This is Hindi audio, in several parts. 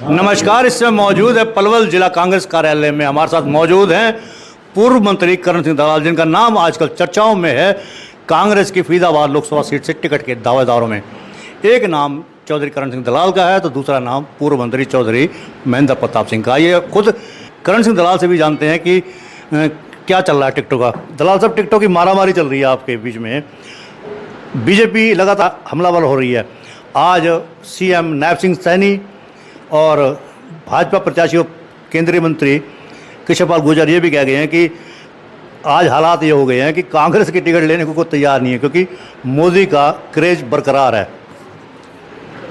नमस्कार। इस समय मौजूद है पलवल जिला कांग्रेस कार्यालय में। हमारे साथ मौजूद हैं पूर्व मंत्री करण सिंह दलाल, जिनका नाम आजकल चर्चाओं में है कांग्रेस की फरीदाबाद लोकसभा सीट से टिकट के दावेदारों में। एक नाम चौधरी करण सिंह दलाल का है तो दूसरा नाम पूर्व मंत्री चौधरी महेंद्र प्रताप सिंह का। ये खुद करण सिंह दलाल से भी जानते हैं कि क्या चल रहा है टिकटों का। दलाल साहब, टिकटों की मारामारी चल रही है आपके बीच में, बीजेपी लगातार हमलावर हो रही है। आज सीएम नायब सिंह सैनी और भाजपा प्रत्याशी और केंद्रीय मंत्री कृष्ण पाल गुर्जर ये भी कह गए हैं कि आज हालात ये हो गए हैं कि कांग्रेस की टिकट लेने को कोई तैयार नहीं है क्योंकि मोदी का क्रेज बरकरार है।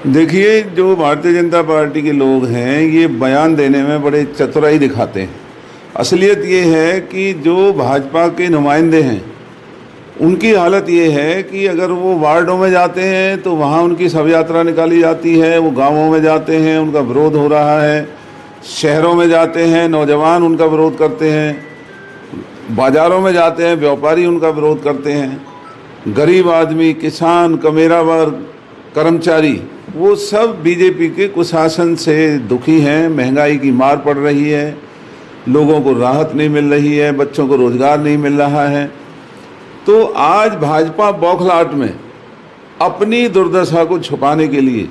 देखिए, जो भारतीय जनता पार्टी के लोग हैं ये बयान देने में बड़े चतुराई दिखाते हैं। असलियत ये है कि जो भाजपा के नुमाइंदे हैं उनकी हालत ये है कि अगर वो वार्डों में जाते हैं तो वहाँ उनकी शव यात्रा निकाली जाती है, वो गांवों में जाते हैं उनका विरोध हो रहा है, शहरों में जाते हैं नौजवान उनका विरोध करते हैं, बाज़ारों में जाते हैं व्यापारी उनका विरोध करते हैं, गरीब आदमी, किसान, कमेरा वर्ग, कर्मचारी, वो सब बीजेपी के कुशासन से दुखी हैं। महंगाई की मार पड़ रही है, लोगों को राहत नहीं मिल रही है, बच्चों को रोज़गार नहीं मिल रहा है। तो आज भाजपा बौखलाहट में अपनी दुर्दशा को छुपाने के लिए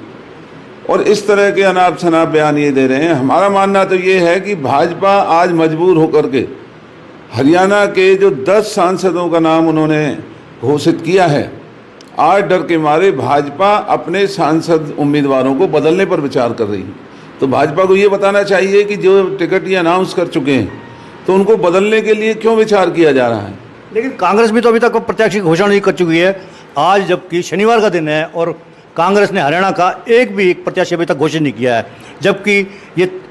और इस तरह के अनाप शनाप बयान ये दे रहे हैं। हमारा मानना तो ये है कि भाजपा आज मजबूर होकर के हरियाणा के जो 10 सांसदों का नाम उन्होंने घोषित किया है, आज डर के मारे भाजपा अपने सांसद उम्मीदवारों को बदलने पर विचार कर रही है। तो भाजपा को ये बताना चाहिए कि जो टिकट ये अनाउंस कर चुके हैं तो उनको बदलने के लिए क्यों विचार किया जा रहा है। लेकिन कांग्रेस भी तो अभी तक प्रत्याशी की घोषणा नहीं कर चुकी है। आज जबकि शनिवार का दिन है और कांग्रेस ने हरियाणा का एक प्रत्याशी अभी तक घोषित नहीं किया है, जबकि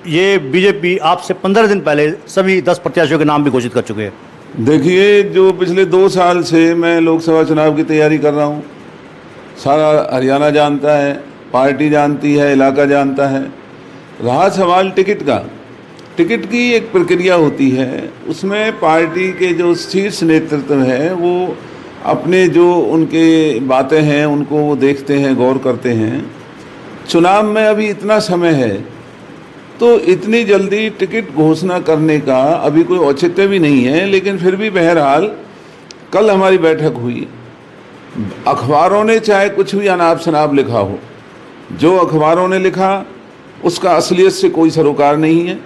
ये बीजेपी आपसे 15 दिन पहले सभी 10 प्रत्याशियों के नाम भी घोषित कर चुके हैं। देखिए, जो पिछले 2 साल से मैं लोकसभा चुनाव की तैयारी कर रहा हूँ, सारा हरियाणा जानता है, पार्टी जानती है, इलाका जानता है। रहा सवाल टिकट का, टिकट की एक प्रक्रिया होती है, उसमें पार्टी के जो शीर्ष नेतृत्व है वो अपने जो उनके बातें हैं उनको वो देखते हैं, गौर करते हैं। चुनाव में अभी इतना समय है तो इतनी जल्दी टिकट घोषणा करने का अभी कोई औचित्य भी नहीं है। लेकिन फिर भी बहरहाल कल हमारी बैठक हुई, अखबारों ने चाहे कुछ भी अनाप शनाप लिखा हो, जो अखबारों ने लिखा उसका असलियत से कोई सरोकार नहीं है।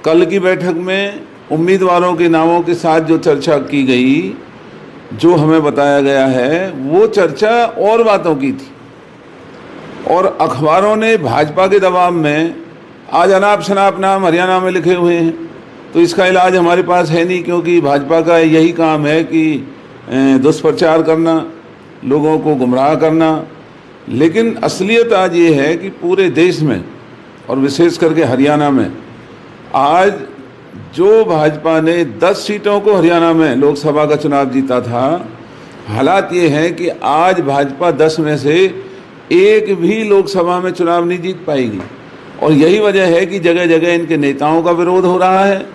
कल की बैठक में उम्मीदवारों के नामों के साथ जो चर्चा की गई, जो हमें बताया गया है, वो चर्चा और बातों की थी और अखबारों ने भाजपा के दबाव में आज अनाप शनाप नाम हरियाणा में लिखे हुए हैं। तो इसका इलाज हमारे पास है नहीं, क्योंकि भाजपा का यही काम है कि दुष्प्रचार करना, लोगों को गुमराह करना। लेकिन असलियत आज ये है कि पूरे देश में और विशेष करके हरियाणा में आज जो भाजपा ने 10 सीटों को हरियाणा में लोकसभा का चुनाव जीता था, हालात ये हैं कि आज भाजपा 10 में से एक भी लोकसभा में चुनाव नहीं जीत पाएगी। और यही वजह है कि जगह जगह इनके नेताओं का विरोध हो रहा है,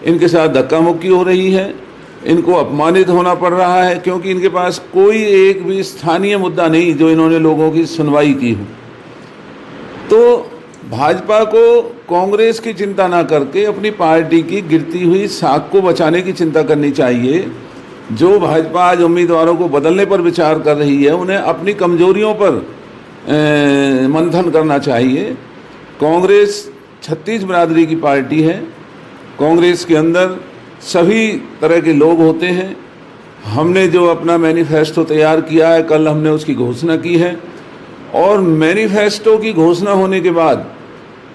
इनके साथ धक्का मुक्की हो रही है, इनको अपमानित होना पड़ रहा है, क्योंकि इनके पास कोई एक भी स्थानीय मुद्दा नहीं जो इन्होंने लोगों की सुनवाई की हो। तो भाजपा को कांग्रेस की चिंता ना करके अपनी पार्टी की गिरती हुई साख को बचाने की चिंता करनी चाहिए। जो भाजपा आज उम्मीदवारों को बदलने पर विचार कर रही है, उन्हें अपनी कमजोरियों पर मंथन करना चाहिए। कांग्रेस 36 बिरादरी की पार्टी है, कांग्रेस के अंदर सभी तरह के लोग होते हैं। हमने जो अपना मैनिफेस्टो तैयार किया है, कल हमने उसकी घोषणा की है और मैनिफेस्टो की घोषणा होने के बाद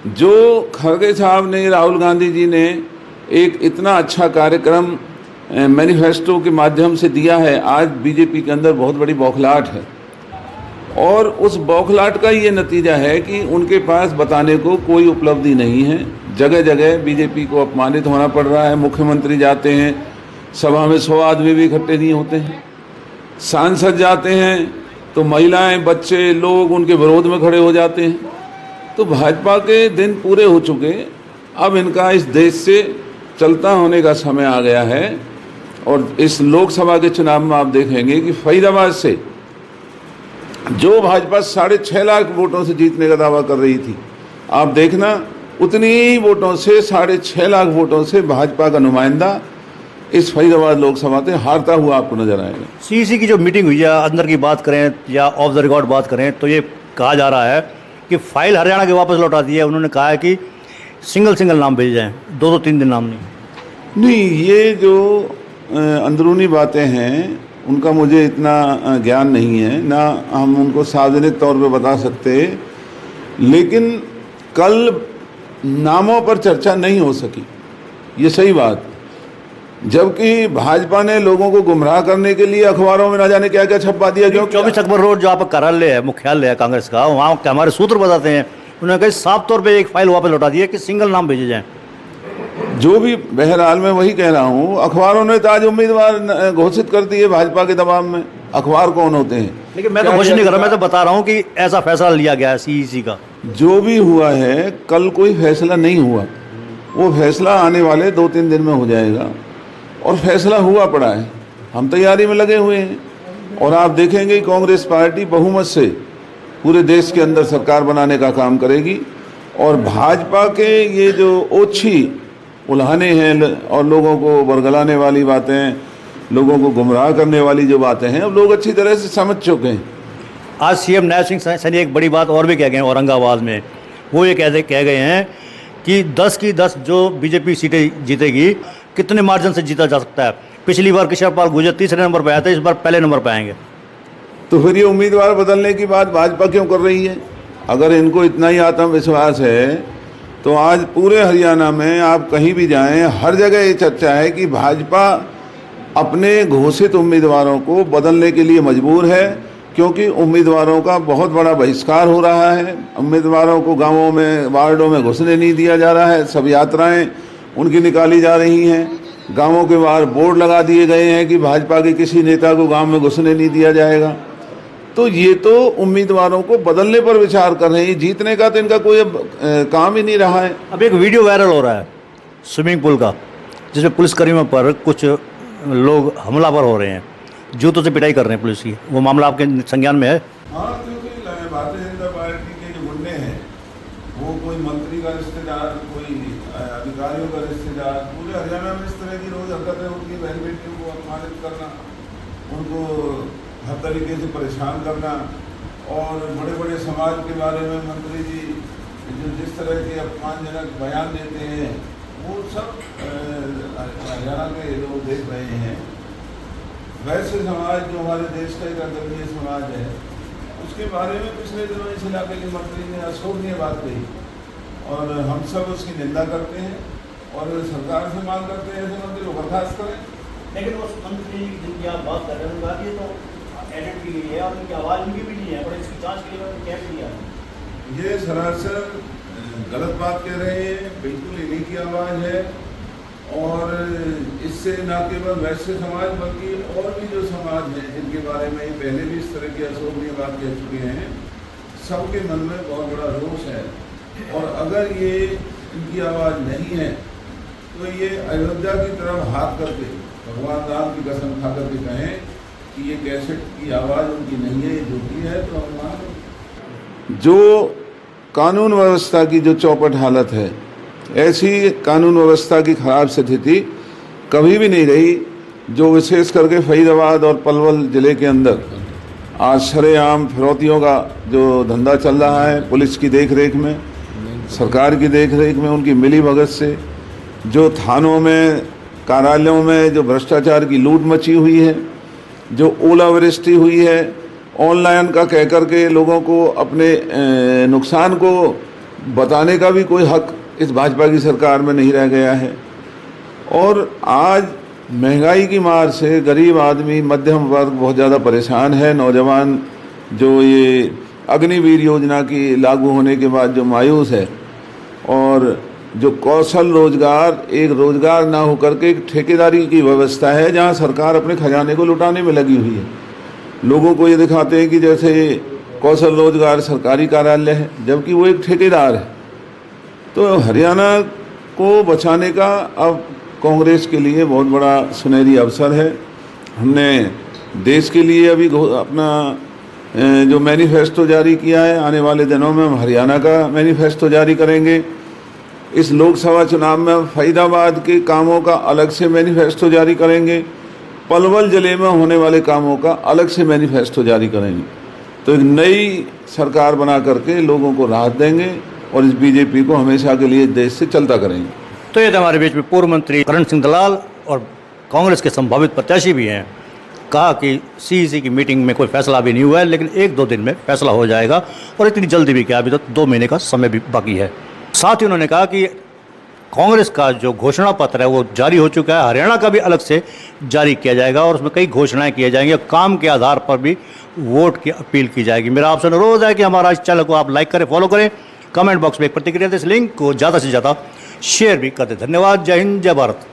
जो खड़गे साहब ने, राहुल गांधी जी ने एक इतना अच्छा कार्यक्रम मैनिफेस्टो के माध्यम से दिया है, आज बीजेपी के अंदर बहुत बड़ी बौखलाहट है। और उस बौखलाहट का ये नतीजा है कि उनके पास बताने को कोई उपलब्धि नहीं है। जगह जगह बीजेपी को अपमानित होना पड़ रहा है। मुख्यमंत्री जाते हैं, सभा में 100 आदमी भी इकट्ठे नहीं होते हैं। सांसद जाते हैं तो महिलाएं, बच्चे, लोग उनके विरोध में खड़े हो जाते हैं। तो भाजपा के दिन पूरे हो चुके, अब इनका इस देश से चलता होने का समय आ गया है। और इस लोकसभा के चुनाव में आप देखेंगे कि फरीदाबाद से जो भाजपा 6.5 लाख वोटों से जीतने का दावा कर रही थी, आप देखना उतनी ही वोटों से 6.5 लाख वोटों से भाजपा का नुमाइंदा इस फरीदाबाद लोकसभा से हारता हुआ आपको नजर आएगा। सीईसी की जो मीटिंग हुई है, अंदर की बात करें या ऑफ द रिकॉर्ड बात करें, तो ये कहा जा रहा है कि फाइल हरियाणा के वापस लौटा दी है। उन्होंने कहा है कि सिंगल नाम भेजे जाएँ, 2-3 दिन नाम नहीं, ये जो अंदरूनी बातें हैं उनका मुझे इतना ज्ञान नहीं है, ना हम उनको सार्वजनिक तौर पे बता सकते, लेकिन कल नामों पर चर्चा नहीं हो सकी, ये सही बात। जबकि भाजपा ने लोगों को गुमराह करने के लिए अखबारों में ना जाने क्या क्या छपवा दिया। क्यों 24 अकबर रोड जो आपका कार्यालय है, मुख्यालय है कांग्रेस का, वहाँ के हमारे सूत्र बताते हैं, उन्होंने कहा साफ तौर पे एक फाइल वापस लौटा दी है कि सिंगल नाम भेजे जाएँ। जो भी बहरहाल मैं वही कह रहा हूँ, अखबारों ने तो आज उम्मीदवार घोषित कर दिए भाजपा के दबाव में। अखबार कौन होते हैं? लेकिन मैं तो घोषित नहीं कर रहा, मैं तो बता रहा हूँ कि ऐसा फैसला लिया गया है सीईसी का। जो भी हुआ है, कल कोई फैसला नहीं हुआ, वो फैसला आने वाले 2-3 दिन में हो जाएगा और फैसला हुआ पड़ा है। हम तैयारी में लगे हुए हैं और आप देखेंगे कांग्रेस पार्टी बहुमत से पूरे देश के अंदर सरकार बनाने का काम करेगी और भाजपा के ये जो ओछी उल्हाने हैं और लोगों को बरगलाने वाली बातें, लोगों को गुमराह करने वाली जो बातें हैं, अब लोग अच्छी तरह से समझ चुके हैं। आज सीएम नैब सिंह सैनी एक बड़ी बात और भी कह गए हैं औरंगाबाद में। वो ये कह गए हैं कि 10 की 10 जो बीजेपी सीटें जीतेगी, कितने मार्जिन से जीता जा सकता है। पिछली बार किशोर पाल गुर्जर तीसरे नंबर पर आया था, इस बार पहले नंबर पर आएंगे। तो फिर ये उम्मीदवार बदलने की बात भाजपा क्यों कर रही है? अगर इनको इतना ही आत्मविश्वास है तो आज पूरे हरियाणा में आप कहीं भी जाएं, हर जगह ये चर्चा है कि भाजपा अपने घोषित उम्मीदवारों को बदलने के लिए मजबूर है, क्योंकि उम्मीदवारों का बहुत बड़ा बहिष्कार हो रहा है। उम्मीदवारों को गांवों में, वार्डों में घुसने नहीं दिया जा रहा है। सब यात्राएं उनकी निकाली जा रही हैं। गांवों के बाहर बोर्ड लगा दिए गए हैं कि भाजपा के किसी नेता को गांव में घुसने नहीं दिया जाएगा। तो ये तो उम्मीदवारों को बदलने पर विचार कर रहे हैं। जीतने का तो इनका कोई अब काम ही नहीं रहा है। अब एक वीडियो वायरल हो रहा है स्विमिंग पूल का, जिसमें पुलिसकर्मियों पर कुछ लोग हमलावर हो रहे हैं, जूतों से पिटाई कर रहे हैं पुलिस की। वो मामला आपके संज्ञान में है? हाँ, क्योंकि भारतीय जनता पार्टी के जो गुंडे हैं, वो कोई मंत्री का रिश्तेदार, कोई अधिकारियों का रिश्तेदार, पूरे हरियाणा में इस तरह की रोज हरकतें होती है। बहन बेटियों को अपमानित करना, उनको हर तरीके से परेशान करना, और बड़े बड़े समाज के बारे में मंत्री जी जो जिस तरह के अपमानजनक बयान देते हैं, वो सब हरियाणा के लोग देख रहे हैं। वैसे समाज जो हमारे देश का एक अग्रणीय समाज है, उसके बारे में पिछले दिनों इस इलाके के मंत्री ने अशोभनीय बात कही और हम सब उसकी निंदा करते हैं और सरकार से मांग करते हैं ऐसे मंत्री को बर्खास्त करें। लेकिन उस मंत्री जिनकी आप बात कर रहे हैं, ये तो एडिट की गई है और उनकी आवाज़ उनकी भी नहीं है, और इसकी जांच के लिए उन्होंने क्या किया? ये सरासर गलत बात कह रहे हैं। बिल्कुल इन्हीं की आवाज़ है और इससे न केवल वैश्य समाज बल्कि और भी जो समाज हैं जिनके बारे में पहले भी इस तरह की अशोभनीय बात कह चुके हैं, सबके मन में बहुत बड़ा रोष है। और अगर ये इनकी आवाज़ नहीं है तो ये अयोध्या की तरफ हाथ करके भगवान राम की कसम खा करके कहें कि ये कैसेट की आवाज़ उनकी नहीं है, ये झूठी है, तो हम मान। जो कानून व्यवस्था की जो चौपट हालत है, ऐसी कानून व्यवस्था की खराब स्थिति कभी भी नहीं रही जो विशेष करके फरीदाबाद और पलवल ज़िले के अंदर आज शरेआम फिरौतियों का जो धंधा चल रहा है, पुलिस की देख रेख में, सरकार की देख रेख में, उनकी मिली भगत से जो थानों में, कार्यालयों में जो भ्रष्टाचार की लूट मची हुई है, जो ओलावृष्टि हुई है, ऑनलाइन का कह करके लोगों को अपने नुकसान को बताने का भी कोई हक इस भाजपा की सरकार में नहीं रह गया है। और आज महंगाई की मार से गरीब आदमी, मध्यम वर्ग बहुत ज़्यादा परेशान है। नौजवान जो ये अग्निवीर योजना की लागू होने के बाद जो मायूस है, और जो कौशल रोजगार एक रोजगार ना होकर के एक ठेकेदारी की व्यवस्था है जहां सरकार अपने खजाने को लुटाने में लगी हुई है। लोगों को ये दिखाते हैं कि जैसे कौशल रोजगार सरकारी कार्यालय है, जबकि वो एक ठेकेदार है। तो हरियाणा को बचाने का अब कांग्रेस के लिए बहुत बड़ा सुनहरी अवसर है। हमने देश के लिए अभी अपना जो मैनिफेस्टो जारी किया है, आने वाले दिनों में हम हरियाणा का मैनिफेस्टो जारी करेंगे। इस लोकसभा चुनाव में हम फरीदाबाद के कामों का अलग से मैनिफेस्टो जारी करेंगे, पलवल जिले में होने वाले कामों का अलग से मैनिफेस्टो जारी करेंगे। तो एक नई सरकार बना करके लोगों को राहत देंगे और इस बीजेपी को हमेशा के लिए देश से चलता करेंगे। तो ये थे हमारे बीच में पूर्व मंत्री करण सिंह दलाल और कांग्रेस के संभावित प्रत्याशी भी हैं। कहा कि सीईसी की मीटिंग में कोई फैसला भी नहीं हुआ है, लेकिन 1-2 दिन में फैसला हो जाएगा और इतनी जल्दी भी क्या, अभी तो 2 महीने का समय भी बाकी है। साथ ही उन्होंने कहा कि कांग्रेस का जो घोषणा पत्र है वो जारी हो चुका है, हरियाणा का भी अलग से जारी किया जाएगा और उसमें कई घोषणाएं की जाएंगी और काम के आधार पर भी वोट की अपील की जाएगी। मेरा आपसे अनुरोध है कि हमारा इस चैनल को आप लाइक करें, फॉलो करें, कमेंट बॉक्स में एक प्रतिक्रिया दें, इस लिंक को ज़्यादा से ज़्यादा शेयर भी कर दें। धन्यवाद। जय हिंद, जय भारत।